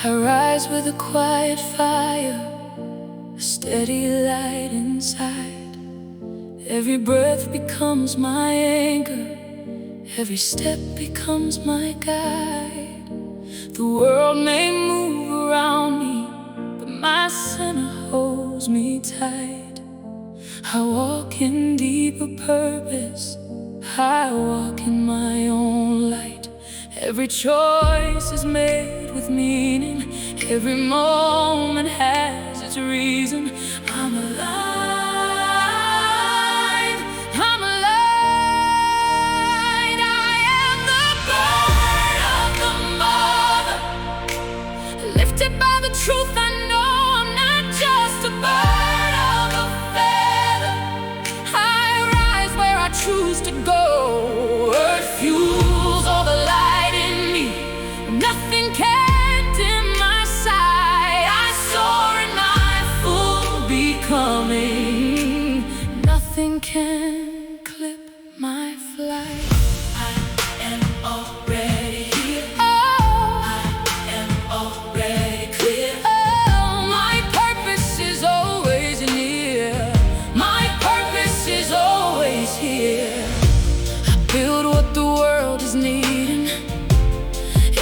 I rise with a quiet fire, a steady light inside. Every breath becomes my anchor, every step becomes my guide. The world may move around me, but my center holds me tight. I walk in deeper purpose, I walk in my own light. Every choice is made with meaning, every moment has its reason. I'm alive, I'm alive. I am the bird of the mother, lifted by the truth. I know I'm not just a bird of a feather. I rise where I choose to go. Earth fuels all the light in me, nothing can dim my sight. I soar in my full becoming, nothing can clip my flight. I am already here, oh, I am already clear. Oh, my purpose is always near, my purpose is always here. I build what the world is needing,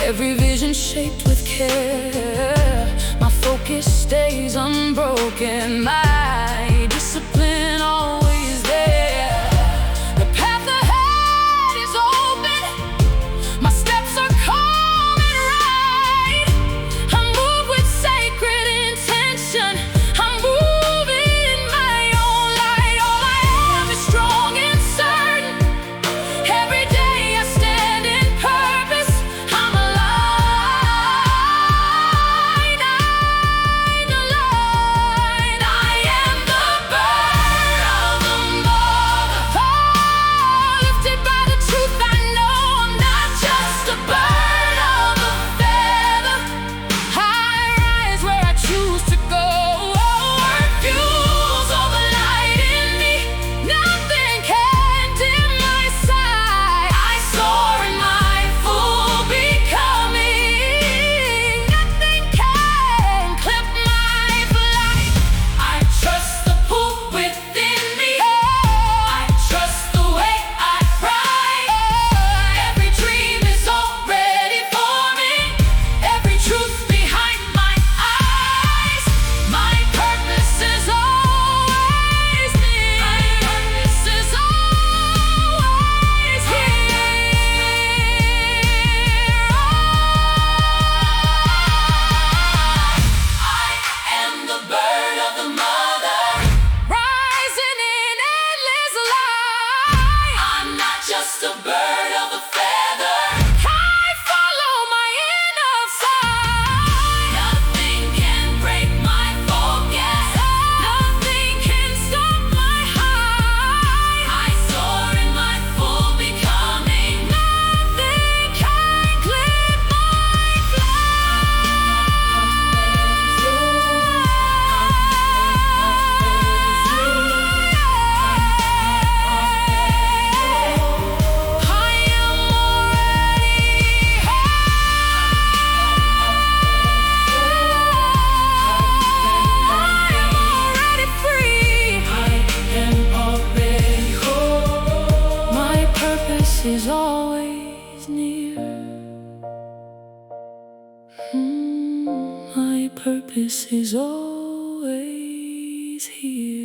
every vision shaped with care. My focus stays unbroken, my discipline always there. The path ahead is open, my steps are calm and right. I move with sacred intention, I'm moving in my own light. All I am is strong and certain, every day I stand in purpose. I'm alive, I'm alive. I am the bird of the mother, oh, lifted by the truth. I know I'm not just a bird of a feather. I rise where I choose to go. Oh, earth fuels all the light in me, nothing can dim my sight. I soar in my full becoming, nothing can clip my flight. I trust the pull within me, I trust the way I ride. Every dream is already forming, every truth behind my eyes. My purpose is always near, my purpose is always here. I am the bird of the mother, rising in endless light. I'm not just a bird of a feather, I follow my inner sight. Nothing can break my focus, nothing can stop my high. I soar in my full becoming, nothing can clip my is always near. My purpose is always here.